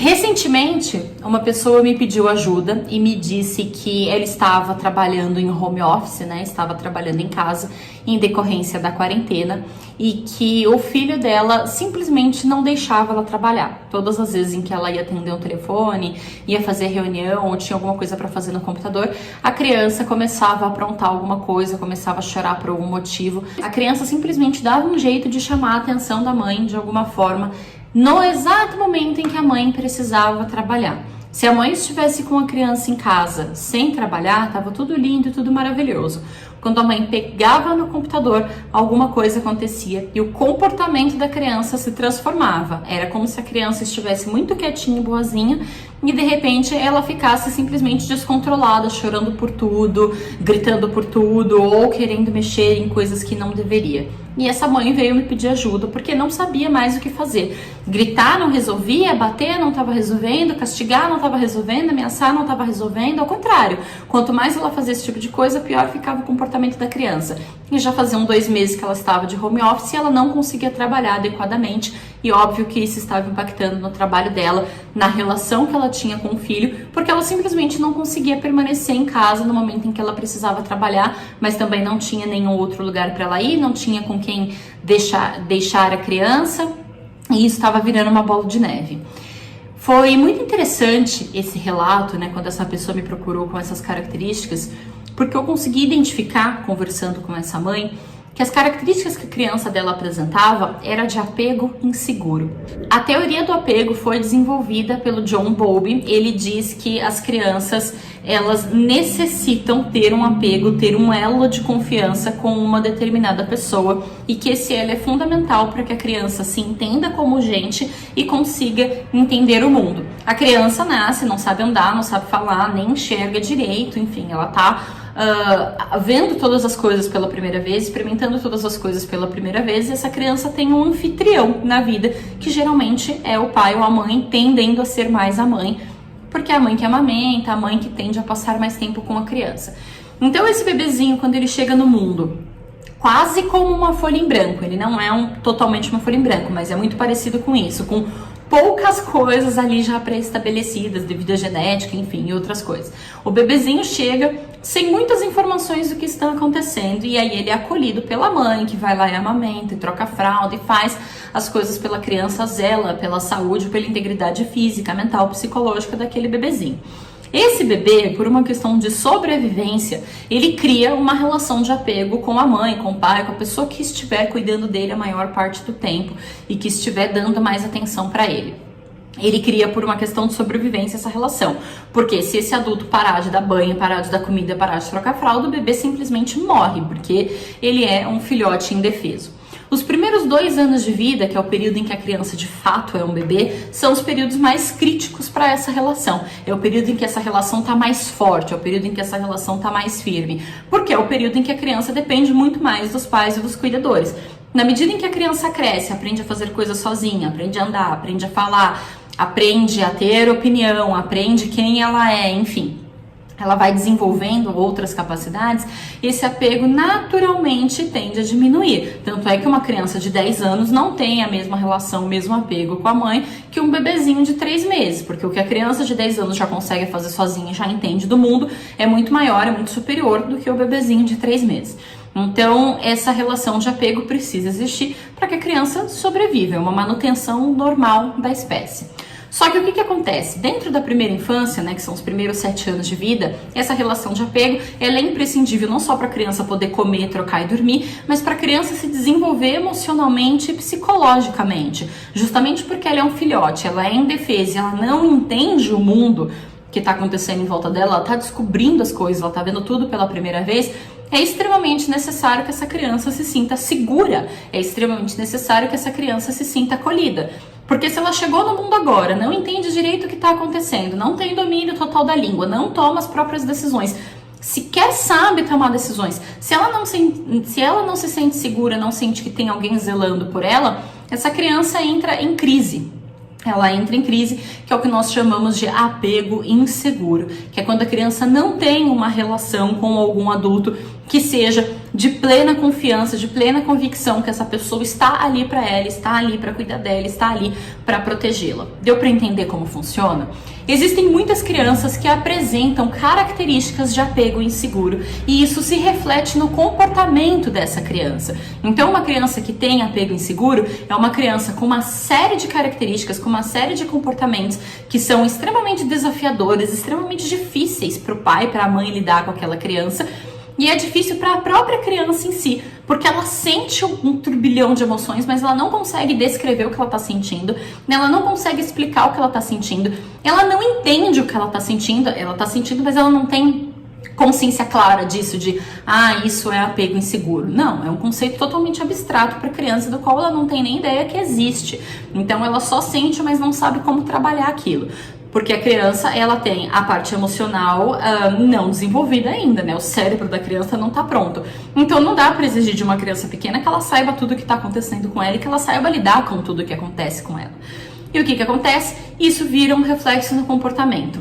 Recentemente, uma pessoa me pediu ajuda e me disse que ela estava trabalhando em home office, né? Estava trabalhando em casa em decorrência da quarentena e que o filho dela simplesmente não deixava ela trabalhar. Todas as vezes em que ela ia atender um telefone, ia fazer reunião ou tinha alguma coisa para fazer no computador, a criança começava a aprontar alguma coisa, começava a chorar por algum motivo. A criança simplesmente dava um jeito de chamar a atenção da mãe de alguma forma, no exato momento em que a mãe precisava trabalhar. Se a mãe estivesse com a criança em casa sem trabalhar, estava tudo lindo e tudo maravilhoso. Quando a mãe pegava no computador, alguma coisa acontecia e o comportamento da criança se transformava. Era como se a criança estivesse muito quietinha e boazinha e de repente ela ficasse simplesmente descontrolada, chorando por tudo, gritando por tudo ou querendo mexer em coisas que não deveria. E essa mãe veio me pedir ajuda porque não sabia mais o que fazer. Gritar não resolvia, bater não estava resolvendo, castigar não estava resolvendo, ameaçar não estava resolvendo. Ao contrário, quanto mais ela fazia esse tipo de coisa, pior ficava o comportamento da criança. E já faziam 2 meses que ela estava de home office e ela não conseguia trabalhar adequadamente. E óbvio que isso estava impactando no trabalho dela, na relação que ela tinha com o filho, porque ela simplesmente não conseguia permanecer em casa no momento em que ela precisava trabalhar, mas também não tinha nenhum outro lugar para ela ir, não tinha com quem deixar a criança, e isso estava virando uma bola de neve. Foi muito interessante esse relato, né, quando essa pessoa me procurou com essas características, porque eu consegui identificar, conversando com essa mãe, que as características que a criança dela apresentava era de apego inseguro. A teoria do apego foi desenvolvida pelo John Bowlby. Ele diz que as crianças, elas necessitam ter um apego, ter um elo de confiança com uma determinada pessoa e que esse elo é fundamental para que a criança se entenda como gente e consiga entender o mundo. A criança nasce, não sabe andar, não sabe falar, nem enxerga direito, enfim, ela tá vendo todas as coisas pela primeira vez, experimentando todas as coisas pela primeira vez, e essa criança tem um anfitrião na vida, que geralmente é o pai ou a mãe, tendendo a ser mais a mãe, porque é a mãe que amamenta, a mãe que tende a passar mais tempo com a criança. Então esse bebezinho, quando ele chega no mundo, quase como uma folha em branco, ele não é totalmente uma folha em branco, mas é muito parecido com isso, com poucas coisas ali já pré-estabelecidas devido à genética, enfim, e outras coisas. O bebezinho chega sem muitas informações do que está acontecendo e aí ele é acolhido pela mãe, que vai lá e amamenta, e troca a fralda e faz as coisas pela criança, zela pela saúde, pela integridade física, mental, psicológica daquele bebezinho. Esse bebê, por uma questão de sobrevivência, ele cria uma relação de apego com a mãe, com o pai, com a pessoa que estiver cuidando dele a maior parte do tempo e que estiver dando mais atenção para ele. Ele cria por uma questão de sobrevivência essa relação, porque se esse adulto parar de dar banho, parar de dar comida, parar de trocar fralda, o bebê simplesmente morre, porque ele é um filhote indefeso. Os primeiros 2 anos de vida, que é o período em que a criança de fato é um bebê, são os períodos mais críticos para essa relação. É o período em que essa relação está mais forte, é o período em que essa relação está mais firme, porque é o período em que a criança depende muito mais dos pais e dos cuidadores. Na medida em que a criança cresce, aprende a fazer coisas sozinha, aprende a andar, aprende a falar, aprende a ter opinião, aprende quem ela é, enfim, ela vai desenvolvendo outras capacidades, esse apego naturalmente tende a diminuir. Tanto é que uma criança de 10 anos não tem a mesma relação, o mesmo apego com a mãe que um bebezinho de 3 meses, porque o que a criança de 10 anos já consegue fazer sozinha e já entende do mundo é muito maior, é muito superior do que o bebezinho de 3 meses. Então, essa relação de apego precisa existir para que a criança sobreviva, é uma manutenção normal da espécie. Só que o que acontece? Dentro da primeira infância, né, que são os primeiros 7 anos de vida, essa relação de apego, ela é imprescindível não só para a criança poder comer, trocar e dormir, mas para a criança se desenvolver emocionalmente e psicologicamente. Justamente porque ela é um filhote, ela é indefesa, ela não entende o mundo que está acontecendo em volta dela, ela está descobrindo as coisas, ela está vendo tudo pela primeira vez. É extremamente necessário que essa criança se sinta segura, é extremamente necessário que essa criança se sinta acolhida. Porque se ela chegou no mundo agora, não entende direito o que está acontecendo, não tem domínio total da língua, não toma as próprias decisões, sequer sabe tomar decisões, se ela não se sente segura, não sente que tem alguém zelando por ela, essa criança entra em crise. Ela entra em crise, que é o que nós chamamos de apego inseguro, que é quando a criança não tem uma relação com algum adulto que seja de plena confiança, de plena convicção que essa pessoa está ali para ela, está ali para cuidar dela, está ali para protegê-la. Deu para entender como funciona? Existem muitas crianças que apresentam características de apego inseguro e isso se reflete no comportamento dessa criança. Então, uma criança que tem apego inseguro é uma criança com uma série de características, com uma série de comportamentos que são extremamente desafiadores, extremamente difíceis para o pai, para a mãe lidar com aquela criança. E é difícil para a própria criança em si, porque ela sente um turbilhão de emoções, mas ela não consegue descrever o que ela está sentindo, ela não consegue explicar o que ela está sentindo, ela não entende o que ela está sentindo, mas ela não tem consciência clara disso, de isso é apego inseguro. Não, é um conceito totalmente abstrato para a criança, do qual ela não tem nem ideia que existe. Então ela só sente, mas não sabe como trabalhar aquilo. Porque a criança, ela tem a parte emocional não desenvolvida ainda, né? O cérebro da criança não tá pronto. Então não dá para exigir de uma criança pequena que ela saiba tudo o que tá acontecendo com ela e que ela saiba lidar com tudo o que acontece com ela. E o que acontece? Isso vira um reflexo no comportamento.